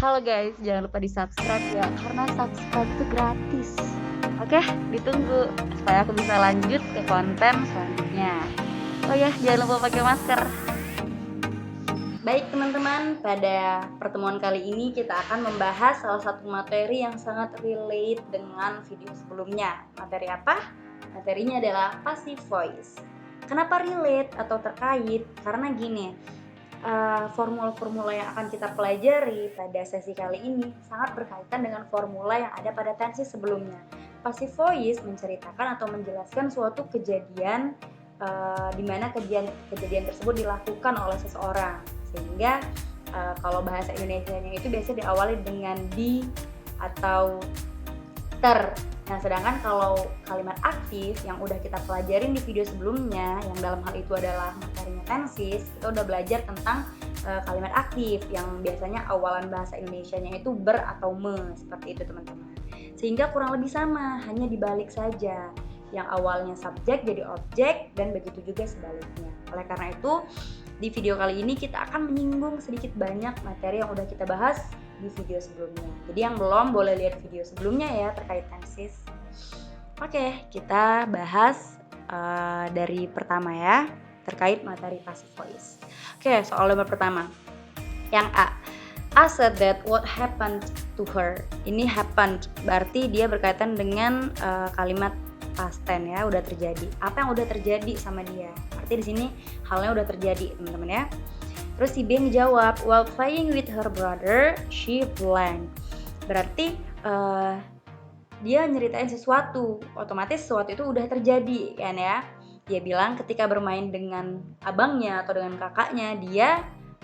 Halo guys, jangan lupa di-subscribe ya, karena subscribe itu gratis. Oke, ditunggu supaya aku bisa lanjut ke konten selanjutnya. Oh ya, jangan lupa pakai masker. Baik teman-teman, pada pertemuan kali ini kita akan membahas salah satu materi yang sangat relate dengan video sebelumnya. Materi apa? Materinya adalah passive voice. Kenapa relate atau terkait? Karena gini, formula-formula yang akan kita pelajari pada sesi kali ini sangat berkaitan dengan formula yang ada pada tensi sebelumnya. Passive voice menceritakan atau menjelaskan suatu kejadian di mana kejadian tersebut dilakukan oleh seseorang, sehingga kalau bahasa Indonesianya itu biasanya diawali dengan di atau ter. Nah, sedangkan kalau kalimat aktif yang udah kita pelajarin di video sebelumnya, yang dalam hal itu adalah materinya tensis, kita udah belajar tentang kalimat aktif yang biasanya awalan bahasa Indonesianya itu ber atau me, seperti itu teman-teman. Sehingga kurang lebih sama, hanya dibalik saja. Yang awalnya subjek jadi objek, dan begitu juga sebaliknya. Oleh karena itu, di video kali ini kita akan menyinggung sedikit banyak materi yang udah kita bahas di video sebelumnya. Jadi yang belum boleh lihat video sebelumnya ya terkait tensis. Oke, kita bahas dari pertama ya, terkait materi passive voice. Oke, soal nomor pertama. Yang A said that what happened to her. Ini happened berarti dia berkaitan dengan kalimat past tense ya, udah terjadi. Apa yang udah terjadi sama dia? Berarti di sini halnya udah terjadi, teman-teman ya. Terus si B ngejawab, while playing with her brother, she blank. Berarti dia nyeritain sesuatu, otomatis sesuatu itu udah terjadi kan ya. Dia bilang ketika bermain dengan abangnya atau dengan kakaknya, dia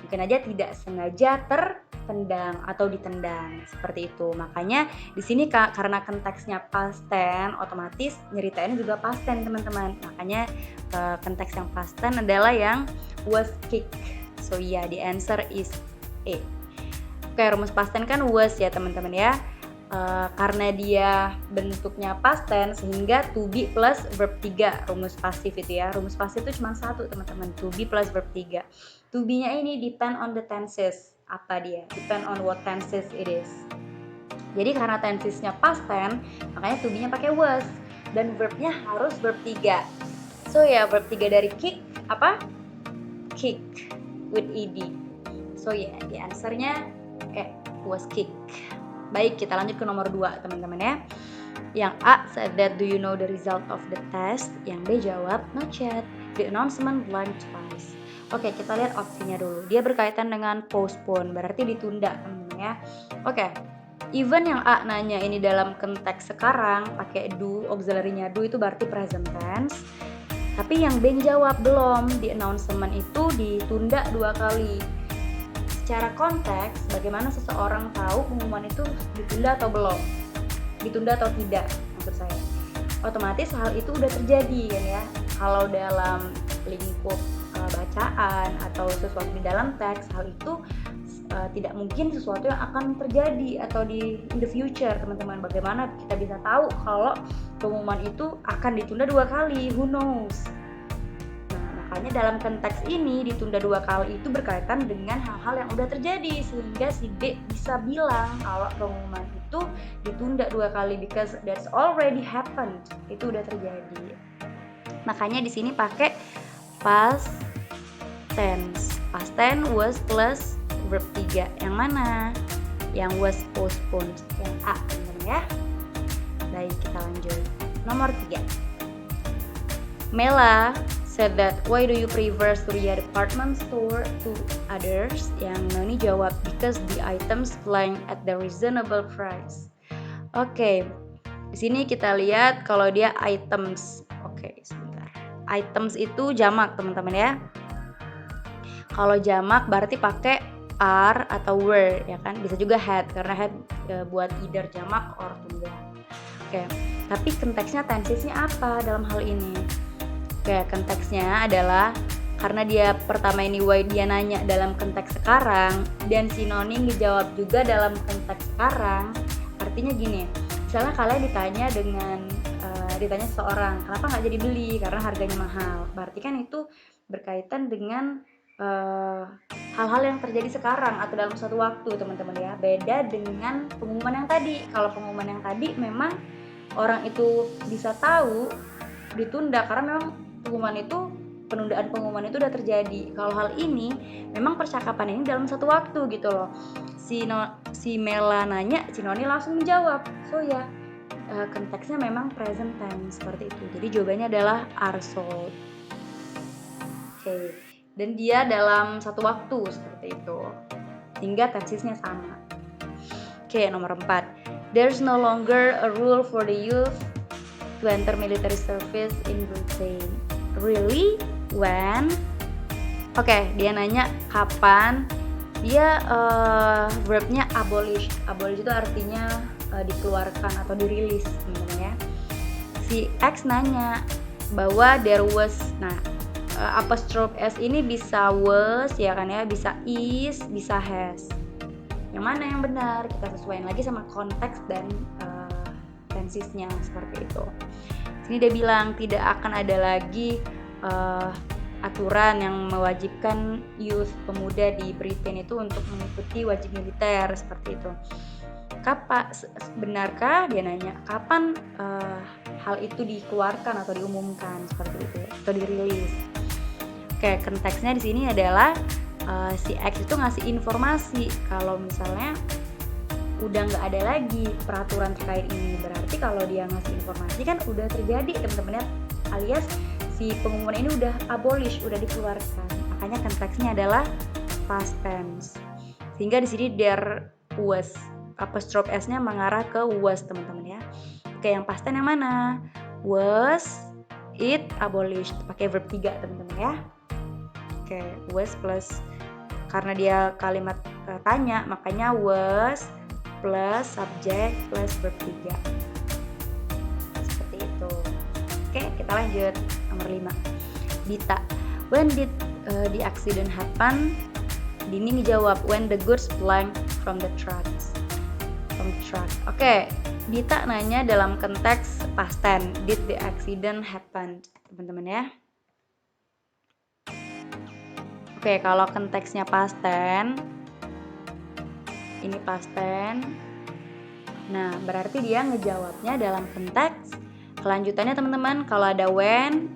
mungkin aja tidak sengaja tertendang atau ditendang, seperti itu. Makanya di sini karena konteksnya past tense, otomatis nyeritain juga past tense teman-teman. Makanya konteks yang past tense adalah yang was kicked. So yeah, the answer is A. Oke, rumus past tense kan was ya teman-teman ya. Karena dia bentuknya past tense sehingga to be plus verb 3 rumus pasif itu ya. Rumus pasif itu cuma satu teman-teman, to be plus verb 3. To be-nya ini depend on the tenses. Apa dia? Depend on what tenses it is. Jadi karena tensesnya past tense, makanya to be-nya pakai was, dan verb-nya harus verb 3. So ya, verb 3 dari kick apa? Kick with ed. So ya, the answer-nya was kick. Baik, kita lanjut ke nomor 2 teman-teman ya. Yang A said that, do you know the result of the test? Yang B jawab, not yet. The announcement blank twice. Oke, kita lihat opsinya dulu. Dia berkaitan dengan postpone, berarti ditunda teman-teman ya. Oke, even yang A nanya ini dalam konteks sekarang, pakai do, auxiliary-nya do itu berarti present tense. Tapi yang B jawab belum, the announcement itu ditunda 2 kali. Secara konteks, bagaimana seseorang tahu pengumuman itu ditunda atau belum? Ditunda atau tidak, maksud saya. Otomatis hal itu udah terjadi kan ya. Kalau dalam lingkup bacaan atau sesuatu di dalam teks, hal itu tidak mungkin sesuatu yang akan terjadi atau in the future, teman-teman. Bagaimana kita bisa tahu kalau pengumuman itu akan ditunda 2 kali? Who knows? Makanya dalam konteks ini ditunda 2 kali itu berkaitan dengan hal-hal yang udah terjadi, sehingga si B bisa bilang kalau pengumuman itu ditunda 2 kali because that's already happened. Itu udah terjadi. Makanya di sini pakai past tense. Past tense was plus verb 3. Yang mana? Yang was postponed. Yang A benar ya. Baik, kita lanjut. Nomor 3. Mela said that, why do you prefer Surya department store to others? Yang Noni jawab, because the items blank at the reasonable price. Oke, di sini kita lihat kalau dia items. Oke, sebentar. Items itu jamak teman-teman ya. Kalau jamak berarti pakai are atau were ya kan. Bisa juga had, karena had buat either jamak or tunggal. Oke, tapi konteksnya tensesnya apa dalam hal ini? Oke, konteksnya adalah karena dia pertama ini why dia nanya dalam konteks sekarang, dan si Noni ngejawab juga dalam konteks sekarang. Artinya gini, misalnya kalian ditanya seseorang, kenapa nggak jadi beli? Karena harganya mahal. Berarti kan itu berkaitan dengan hal-hal yang terjadi sekarang atau dalam suatu waktu, teman-teman ya. Beda dengan pengumuman yang tadi. Kalau pengumuman yang tadi memang orang itu bisa tahu ditunda karena memang penundaan pengumuman itu udah terjadi. Kalau hal ini memang percakapan ini dalam satu waktu gitu loh. Si Mela nanya, si Noni langsung menjawab. So ya, konteksnya memang present tense seperti itu. Jadi jawabannya adalah are sold. Oke. Dan dia dalam satu waktu seperti itu. Sehingga tensisnya sama. Oke, nomor 4. There's no longer a rule for the youth to enter military service in Britain. Really? When? Oke, dia nanya kapan. Dia verbnya abolish. Abolish itu artinya dikeluarkan atau dirilis, teman-teman ya. Si X nanya bahwa there was. Nah, apostrophe S ini bisa was ya kan ya, bisa is, bisa has. Yang mana yang benar? Kita sesuaikan lagi sama konteks dan tensisnya seperti itu. Sini dia bilang tidak akan ada lagi aturan yang mewajibkan youth pemuda di Britain itu untuk mengikuti wajib militer seperti itu. Benarkah? Dia nanya kapan hal itu dikeluarkan atau diumumkan seperti itu atau dirilis. Oke, konteksnya di sini adalah si X itu ngasih informasi kalau misalnya udah nggak ada lagi peraturan terkait ini. Berarti kalau dia ngasih informasi kan udah terjadi, teman-teman ya, alias si pengumuman ini udah abolish, udah dikeluarkan. Makanya konteksnya adalah past tense. Sehingga di sini there was, apostrophe S-nya mengarah ke was, teman-teman ya. Oke, yang past tense yang mana? Was it abolished, pakai verb 3, teman-teman ya. Oke, was plus, karena dia kalimat tanya, makanya was plus subject plus verb 3. Seperti itu. Oke, kita lanjut. Nomor 5. Dita, when did the accident happen? Dini jawab, when the goods flying from the truck. Oke, Dita nanya dalam konteks past tense, did the accident happen, teman-teman ya. Oke, kalau konteksnya past tense, ini past tense. Nah, berarti dia ngejawabnya dalam konteks kelanjutannya, teman-teman. Kalau ada when,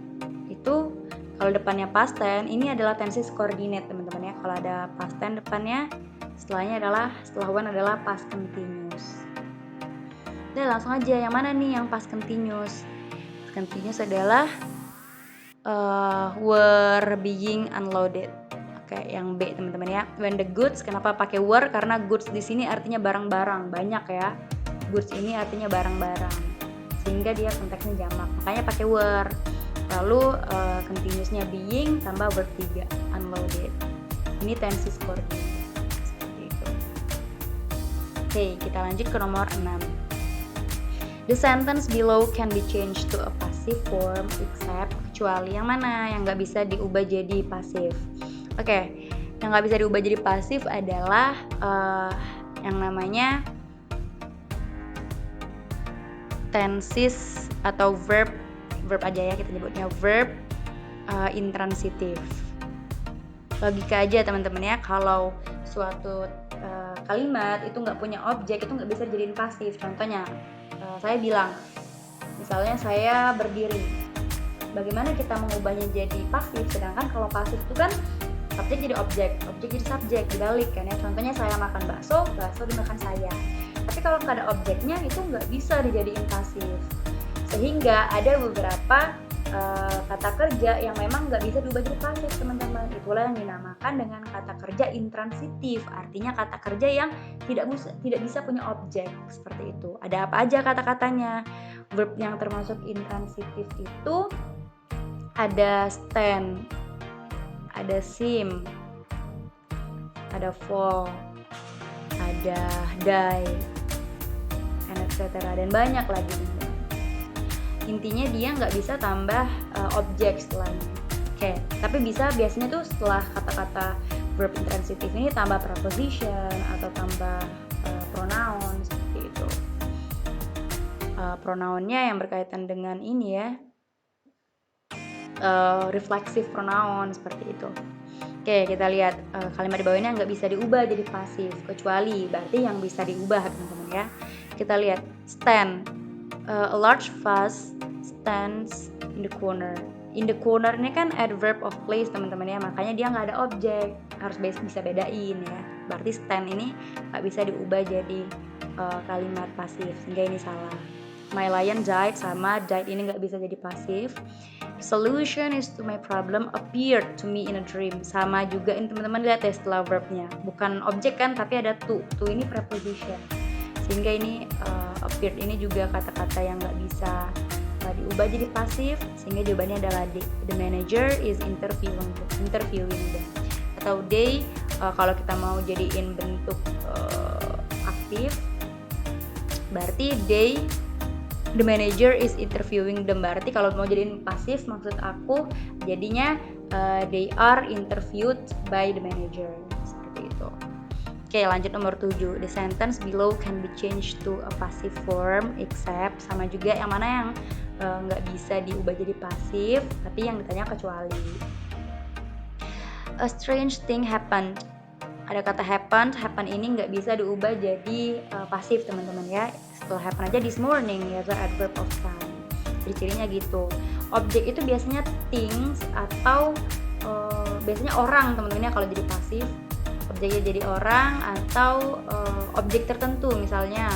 itu kalau depannya past tense, ini adalah tenses coordinate, teman-teman ya. Kalau ada past tense depannya, setelah when adalah past continuous. Udah, langsung aja, yang mana nih yang past continuous? Continuous adalah were being unloaded. Oke, yang B, teman-teman ya. When the goods, kenapa pakai were? Karena goods di sini artinya barang-barang, banyak ya. Goods ini artinya barang-barang, sehingga dia konteksnya jamak, makanya pakai were. Lalu continuousnya being tambah verb 3, unloaded. Ini tenses coordinate seperti itu. Oke, kita lanjut ke nomor 6. The sentence below can be changed to a passive form except, kecuali yang mana yang nggak bisa diubah jadi pasif. Oke, yang nggak bisa diubah jadi pasif adalah yang namanya tenses atau verb aja ya, kita nyebutnya verb intransitif. Logika aja, teman-teman ya, kalau suatu kalimat itu nggak punya objek, itu nggak bisa dijadiin pasif. Contohnya, saya bilang, misalnya saya berdiri. Bagaimana kita mengubahnya jadi pasif? Sedangkan kalau pasif itu kan subjek jadi objek jadi subjek, dibalik kan ya. Contohnya saya makan bakso dimakan saya. Tapi kalau nggak ada objeknya itu nggak bisa dijadiin pasif. Sehingga ada beberapa kata kerja yang memang nggak bisa diubah jadi pasif, teman-teman. Itulah yang dinamakan dengan kata kerja intransitif. Artinya kata kerja yang tidak bisa punya objek, seperti itu. Ada apa aja kata-katanya? Verb yang termasuk intransitif itu ada stand, ada seem, ada fall, ada die, and etc. Dan banyak lagi. Intinya dia nggak bisa tambah objek setelahnya. Oke, tapi bisa biasanya tuh setelah kata-kata verb intransitif ini tambah preposition atau tambah pronoun seperti itu. Pronounnya yang berkaitan dengan ini ya, reflexive pronoun seperti itu. Oke, kita lihat kalimat di bawahnya nggak bisa diubah jadi pasif, kecuali berarti yang bisa diubah teman-teman ya. Kita lihat stand, a large vase stands in the corner. In the corner ini kan adverb of place teman-teman ya, makanya dia nggak ada objek, harus bisa bedain ya. Berarti stand ini nggak bisa diubah jadi kalimat pasif, sehingga ini salah. My lion died sama died ini nggak bisa jadi pasif. Solution is to my problem appeared to me in a dream. Sama juga ini teman-teman lihat ya setelah verbnya, bukan objek kan tapi ada to ini preposition, sehingga ini appeared ini juga kata-kata yang nggak bisa diubah jadi pasif, sehingga jawabannya adalah D. The manager is interviewing them. Atau they kalau kita mau jadiin bentuk aktif berarti the manager is interviewing them. Berarti kalau mau jadiin pasif maksud aku jadinya they are interviewed by the manager, seperti itu. Oke, lanjut nomor 7. The sentence below can be changed to a passive form except, sama juga yang mana yang nggak bisa diubah jadi pasif, tapi yang ditanya kecuali. A strange thing happened. Ada kata happen ini nggak bisa diubah jadi pasif teman-teman ya. Setelah happen aja this morning, yaitu adverb of time. Jadi cirinya gitu. Objek itu biasanya things atau biasanya orang teman-teman ya kalau jadi pasif. Objeknya jadi orang atau objek tertentu, misalnya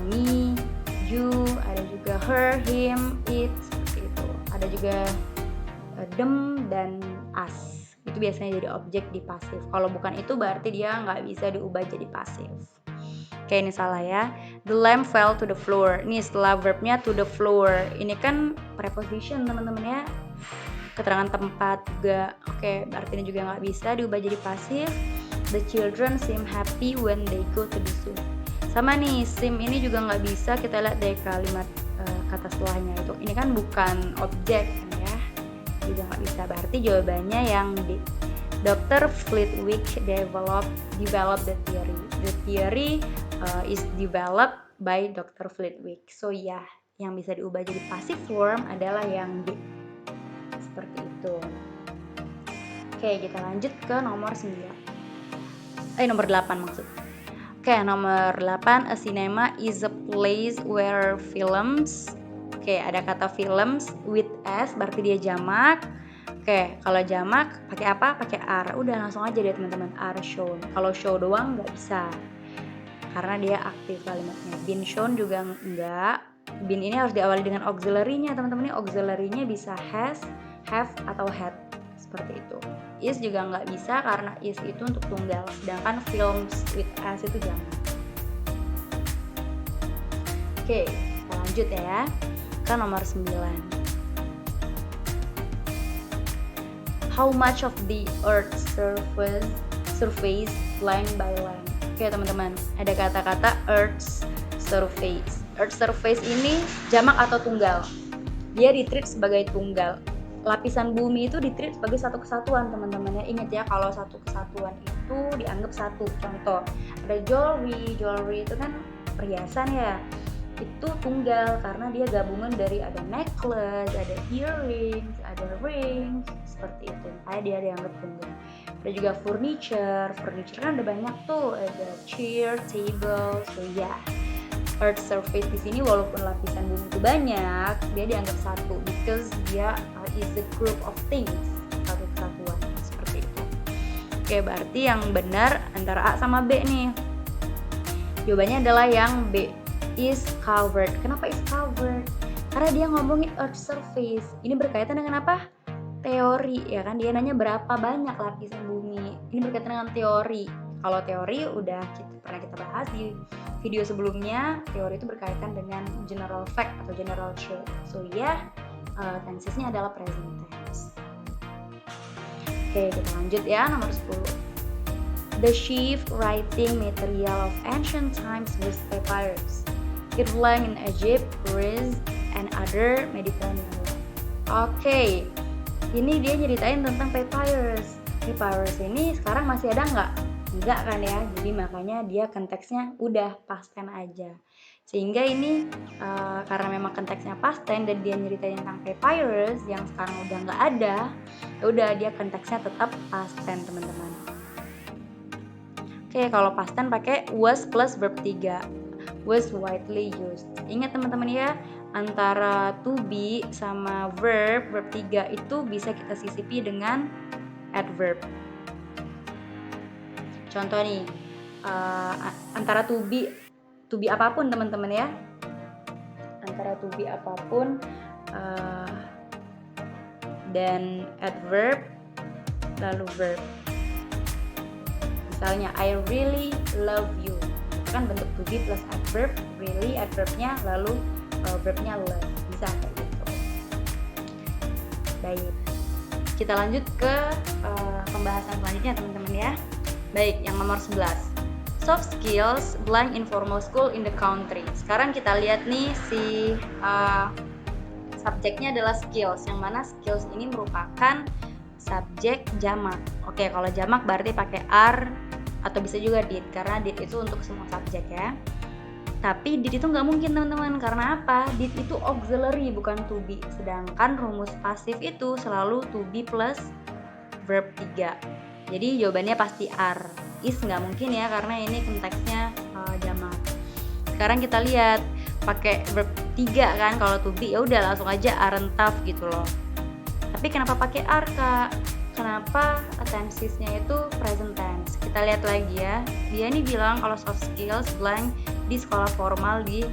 me, you, ada juga her, him, it, seperti itu. Ada juga them dan us. Itu biasanya jadi objek di pasif. Kalau bukan itu berarti dia nggak bisa diubah jadi pasif. Oke, ini salah ya. The lamp fell to the floor. Ini setelah verbnya to the floor. Ini kan preposition teman-teman ya. Keterangan tempat juga. Oke, berarti ini juga nggak bisa diubah jadi pasif. The children seem happy when they go to the zoo. Sama nih, seem ini juga nggak bisa kita lihat dari kalimat kata setelahnya itu. Ini kan bukan objek kan ya. Juga nggak bisa. Berarti jawabannya yang D. Dr. Flitwick developed the theory. The theory is developed by Dr. Flitwick. So ya, yang bisa diubah jadi passive form adalah yang D. Seperti itu. Oke, kita lanjut ke nomor 8 maksud. Oke, nomor 8, a cinema is a place where films. Oke, ada kata films with s berarti dia jamak. Oke, kalau jamak pakai apa? Pakai are. Udah langsung aja deh teman-teman, are shown. Kalau show doang nggak bisa, karena dia aktif kalimatnya. Been shown juga enggak. Been ini harus diawali dengan auxiliary-nya teman-teman. Ini auxiliary-nya bisa has, have, atau had. Seperti itu. Is juga nggak bisa karena is itu untuk tunggal. Sedangkan films with s itu jamak. Oke, kita lanjut ya ke nomor 9. How much of the earth's surface line by line. Oke teman-teman, ada kata-kata earth's surface. Earth surface ini jamak atau tunggal. Dia ditreat sebagai tunggal. Lapisan bumi itu ditreat sebagai satu kesatuan teman-teman ya. Ingat ya, kalau satu kesatuan itu dianggap satu. Contoh, ada jewelry itu kan perhiasan ya. Itu tunggal karena dia gabungan dari ada necklace, ada earrings, ada rings, seperti itu. Makanya dia dianggap tunggal. Ada juga furniture kan ada banyak tuh, ada chair, table, so ya. Earth surface di sini walaupun lapisan bumi itu banyak, dia dianggap satu because dia is a group of things, satu kesatuan, seperti itu. Oke, berarti yang benar antara A sama B nih. Jawabannya adalah yang B, is covered. Kenapa is covered? Karena dia ngomongin earth surface. Ini berkaitan dengan apa? Teori, ya kan? Dia nanya berapa banyak lapisan bumi. Ini berkaitan dengan teori. Kalau teori udah pernah kita bahas di video sebelumnya. Teori itu berkaitan dengan general fact atau general truth. So ya, tensesnya adalah present tense. Oke, kita lanjut ya, nomor 10. The chief writing material of ancient times was papyrus. It belonged in Egypt, Greece, and other Mediterranean land. Oke, ini dia nyeritain tentang papyrus. Papyrus ini sekarang masih ada nggak? Enggak kan ya, jadi makanya dia konteksnya udah past tense aja. Sehingga ini karena memang konteksnya past tense dan dia nyeritain tentang papyrus yang sekarang udah nggak ada, ya udah dia konteksnya tetap past tense teman-teman. Oke, kalau past tense pakai was plus verb 3. Was widely used. Ingat teman-teman ya, antara to be sama verb 3 itu bisa kita sisipi dengan adverb. Contoh nih, antara to be apapun teman-teman ya, antara to be apapun dan adverb lalu verb. Misalnya I really love you, itu kan bentuk to be plus adverb, really adverbnya lalu verbnya love, bisa kayak gitu. Baik, kita lanjut ke pembahasan selanjutnya teman-teman ya. Baik, yang nomor 11, soft skills blank informal school in the country. Sekarang kita lihat nih si subjeknya adalah skills, yang mana skills ini merupakan subjek jamak. Oke, kalau jamak berarti pakai are atau bisa juga did, karena did itu untuk semua subjek ya. Tapi did itu nggak mungkin teman-teman, karena apa? Did itu auxiliary bukan to be, sedangkan rumus pasif itu selalu to be plus verb 3. Jadi jawabannya pasti are. Is nggak mungkin ya, karena ini konteksnya jamak. Sekarang kita lihat pakai verb 3 kan, kalau to be ya udah langsung aja aren't tough gitu loh. Tapi kenapa pakai are Kak? Kenapa tensesnya itu present tense? Kita lihat lagi ya. Dia ini bilang kalau soft skills blank di sekolah formal di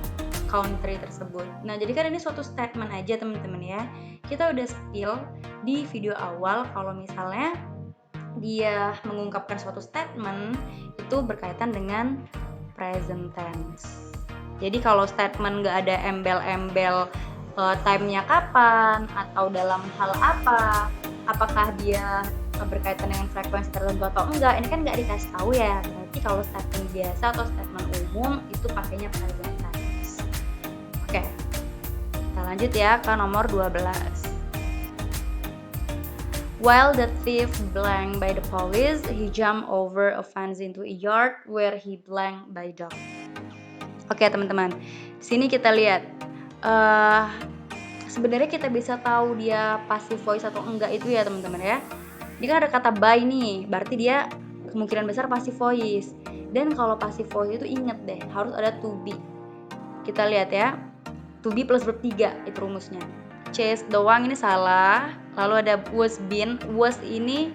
country tersebut. Nah, jadi kan ini suatu statement aja teman-teman ya. Kita udah spill di video awal kalau misalnya dia mengungkapkan suatu statement itu berkaitan dengan present tense. Jadi kalau statement nggak ada embel-embel time-nya kapan atau dalam hal apa, apakah dia berkaitan dengan frekuensi tertentu atau enggak, ini kan nggak dikasih tahu ya. Berarti kalau statement biasa atau statement umum itu pakainya present tense. Oke, kita lanjut ya ke nomor 12. While the thief blank by the police, he jumped over a fence into a yard where he blank by dog. Oke teman-teman, sini kita lihat sebenarnya kita bisa tahu dia passive voice atau enggak itu ya teman-teman ya. Ini kan ada kata by nih, berarti dia kemungkinan besar passive voice. Dan kalau passive voice itu inget deh, harus ada to be. Kita lihat ya, to be plus verb 3 itu rumusnya. Chase doang ini salah. Lalu ada was been, was ini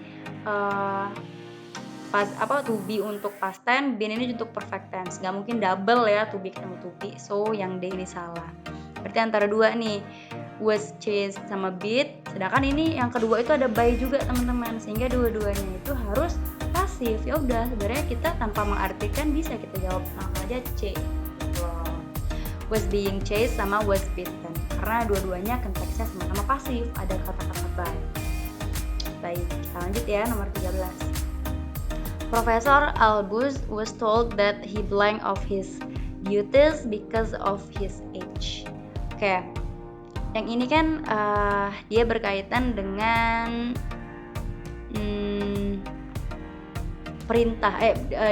to be untuk past tense, been ini untuk perfect tense. Gak mungkin double ya, to be ketemu to be. So yang D ini salah. Berarti antara dua nih, was, chase sama beat. Sedangkan ini yang kedua itu ada by juga teman-teman, sehingga dua-duanya itu harus pasif. Ya udah, sebenarnya kita tanpa mengartikan bisa kita jawab langsung aja C. Was being chased sama was beaten, karena dua-duanya konteksnya sama-sama pasif, ada kata-kata by. Baik, kita lanjut ya, nomor 13. Professor Albus was told that he blank off his duties because of his age. Oke, yang ini kan dia berkaitan dengan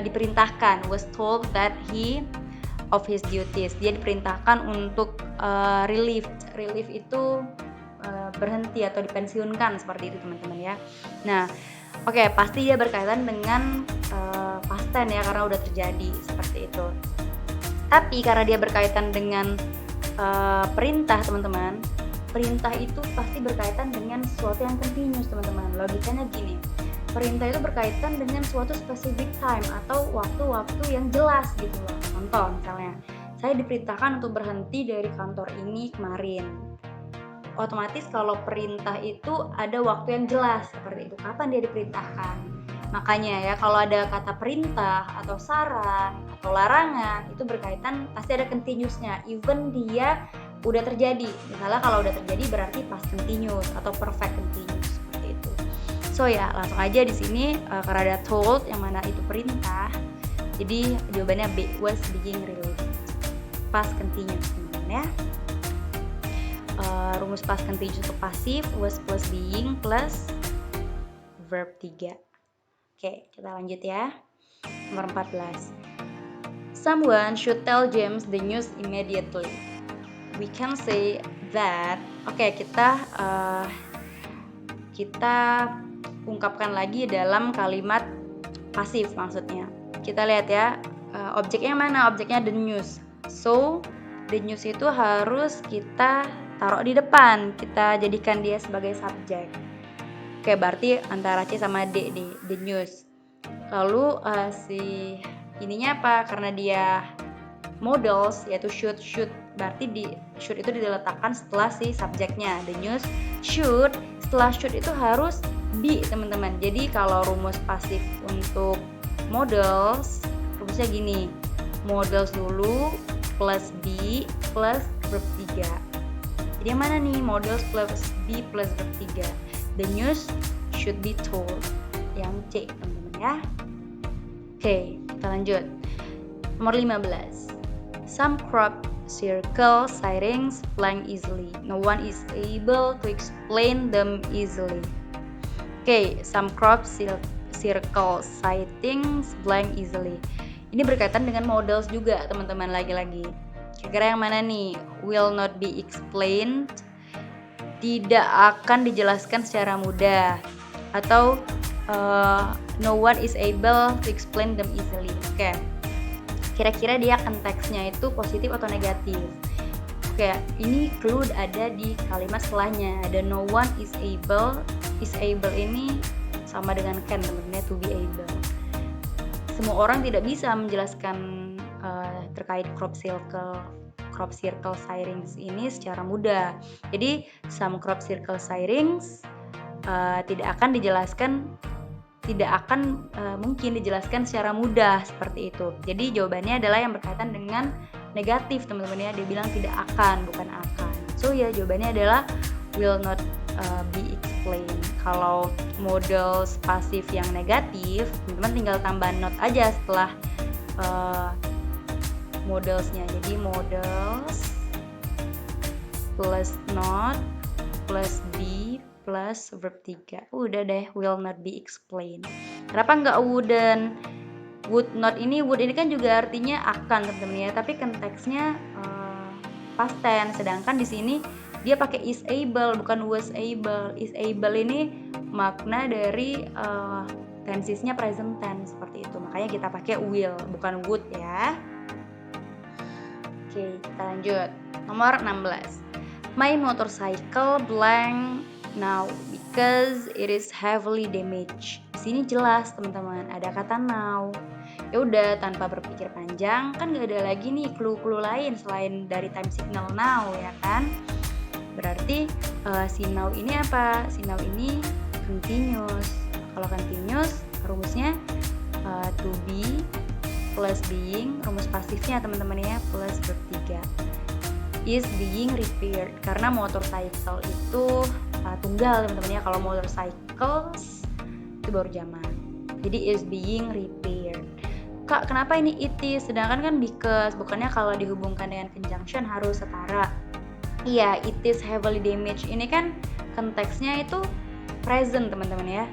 diperintahkan, was told that he of his duties. Dia diperintahkan untuk relief itu berhenti atau dipensiunkan, seperti itu teman-teman ya. Nah, oke, pasti dia berkaitan dengan past tense ya, karena udah terjadi seperti itu. Tapi karena dia berkaitan dengan perintah teman-teman, perintah itu pasti berkaitan dengan sesuatu yang continuous teman-teman. Logikanya gini, perintah itu berkaitan dengan suatu specific time atau waktu-waktu yang jelas gitu loh. Contoh misalnya, saya diperintahkan untuk berhenti dari kantor ini kemarin. Otomatis kalau perintah itu ada waktu yang jelas seperti itu, kapan dia diperintahkan. Makanya ya, kalau ada kata perintah atau saran atau larangan itu berkaitan pasti ada continuousnya, even dia udah terjadi. Misalnya kalau udah terjadi berarti past continuous atau perfect continuous seperti itu. So ya, langsung aja di sini karena ada told yang mana itu perintah. Jadi jawabannya B, was being released. Past continuous teman-teman ya. Rumus past continuous untuk pasif, was plus being plus verb 3. Oke, kita lanjut ya. Nomor 14. Someone should tell James the news immediately. We can say that. Oke, kita ungkapkan lagi dalam kalimat pasif maksudnya. Kita lihat ya, objeknya mana? Objeknya the news. So, the news itu harus kita taruh di depan. Kita jadikan dia sebagai subjek. Oke, berarti antara C sama D, the news. Lalu si ininya apa? Karena dia models yaitu should. Berarti should itu diletakkan setelah si subjeknya. The news should, setelah should itu harus be, teman-teman. Jadi kalau rumus pasif untuk models, rumusnya gini. Models dulu plus be plus verb 3. Jadi yang mana nih? Models plus be plus verb 3. The news should be told. Yang C, teman-teman ya. Oke, kita lanjut. Nomor 15. Some crop circle sightings blank easily. No one is able to explain them easily. Oke, some crop circle sightings blank easily. Ini berkaitan dengan models juga, teman-teman, lagi-lagi. Kira-kira yang mana nih? Will not be explained. Tidak akan dijelaskan secara mudah. Atau no one is able to explain them easily. Oke. Kira-kira dia konteksnya itu positif atau negatif? Oke, ini clue ada di kalimat setelahnya. Ada no one is able. Is able ini sama dengan can, teman-teman, to be able. Semua orang tidak bisa menjelaskan terkait crop circle sightings ini secara mudah. Jadi some crop circle sightings tidak akan mungkin dijelaskan secara mudah seperti itu. Jadi jawabannya adalah yang berkaitan dengan negatif, teman-teman ya. Dia bilang tidak akan, bukan akan. So ya, jawabannya adalah will not be explained. Kalau models pasif yang negatif, teman-teman tinggal tambah not aja setelah modelsnya. Jadi models plus not plus be plus verb 3. Udah deh, will not be explained. Kenapa nggak wouldn't? Would ini kan juga artinya akan, teman-teman ya, tapi konteksnya past tense. Sedangkan di sini dia pakai is able, bukan was able. Is able ini makna dari tensesnya present tense seperti itu. Makanya kita pakai will, bukan would ya. Oke, kita lanjut. Nomor 16. My motorcycle blank now because it is heavily damaged. Di sini jelas, teman-teman, ada kata now. Ya udah, tanpa berpikir panjang, kan nggak ada lagi nih clue-clue lain selain dari time signal now, ya kan? Berarti si now ini apa? Si now ini continuous. Kalau continuous, rumusnya to be plus being, rumus pasifnya, teman-teman ya, plus verb 3. Is being repaired, karena motorcycle itu tunggal, teman-teman ya. Kalau motorcycles itu baru jamak. Jadi is being repaired. Kak, kenapa ini it is? Sedangkan kan because, bukannya kalau dihubungkan dengan conjunction harus setara. Iya, it is heavily damaged. Ini kan konteksnya itu present, teman-teman ya.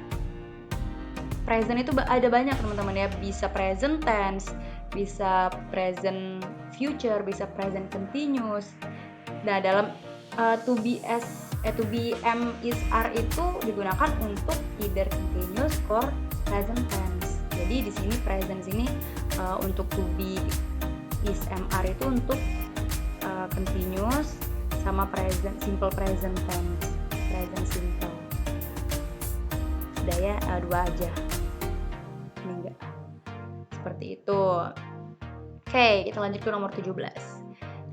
Present itu ada banyak, teman-teman ya. Bisa present tense, bisa present future, bisa present continuous. Nah, dalam to be am is are itu digunakan untuk either continuous or present tense. Jadi di sini present sini untuk to be is am are itu untuk continuous sama present simple present tense, present simple. Sudah ya, dua aja. Ini enggak. Seperti itu. Oke, kita lanjut ke nomor 17.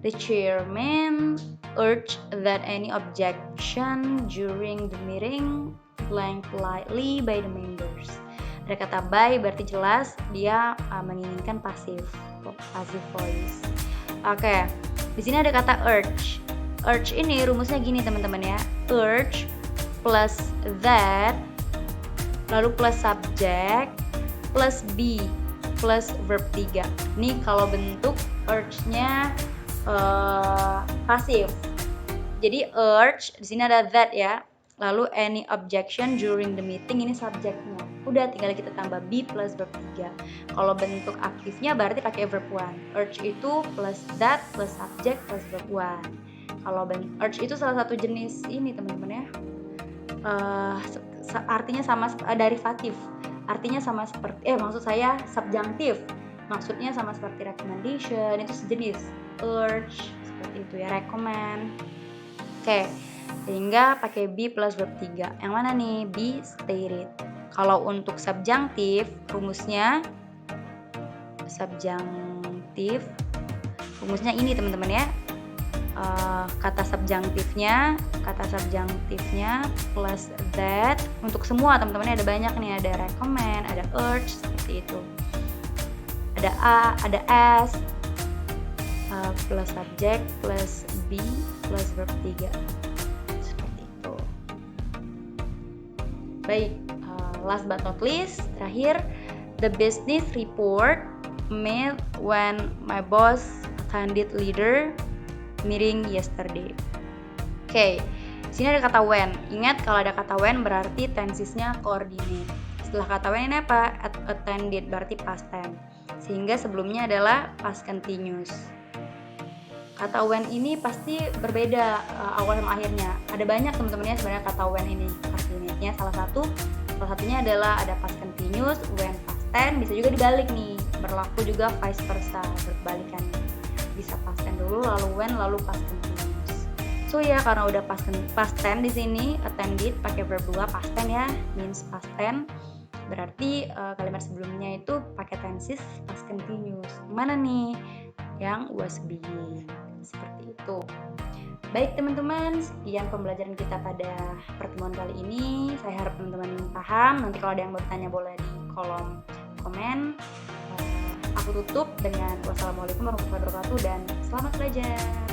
The chairman urged that any objection during the meeting blank politely by the members. Ada kata by, berarti jelas dia menginginkan passive voice. Oke, di sini ada kata urge. Urge ini rumusnya gini, teman-teman ya. Urge plus that, lalu plus subject, plus be, plus verb 3. Ini kalau bentuk urge-nya pasif. Jadi urge di sini ada that ya. Lalu any objection during the meeting, ini subjeknya. Udah tinggal kita tambah be plus verb 3. Kalau bentuk aktifnya berarti pakai verb 1. Urge itu plus that plus subject plus verb 1. Kalau urge itu salah satu jenis ini teman-teman ya. Artinya sama derivatif. Artinya sama seperti maksud saya subjunctive. Maksudnya sama seperti recommendation, itu sejenis. Urge seperti itu ya, recommend. Oke. Sehingga pakai be plus verb 3. Yang mana nih? Be stated. Kalau untuk subjunctive, rumusnya ini teman-teman ya. Kata subjunctive-nya plus that. Untuk semua teman-teman ada banyak nih, ada recommend, ada urge seperti itu. Ada ada as plus subject plus be plus verb 3. Seperti itu. Baik. Last but not least, terakhir, the business report made when my boss attended leader meeting yesterday. Oke, sini ada kata when. Ingat kalau ada kata when berarti tensesnya coordinate. Setelah kata when ini apa? Attended berarti past tense. Sehingga sebelumnya adalah past continuous. Kata when ini pasti berbeda awal sama akhirnya. Ada banyak teman-teman ya sebenarnya kata when ini artinya. Salah satunya adalah ada past continuous, when past tense, bisa juga dibalik nih. Berlaku juga vice versa, berbalikan. Bisa past tense dulu, lalu when, lalu past continuous. So ya karena udah past tense di sini, attended pakai verb 2 past tense ya, means past tense. Berarti kalimat sebelumnya itu pakai tenses past continuous. Mana nih? Yang was being. Seperti itu. Baik teman-teman, sekian pembelajaran kita pada pertemuan kali ini. Saya harap teman-teman paham. Nanti kalau ada yang bertanya boleh di kolom komen. Aku tutup dengan wassalamualaikum warahmatullahi wabarakatuh dan selamat belajar.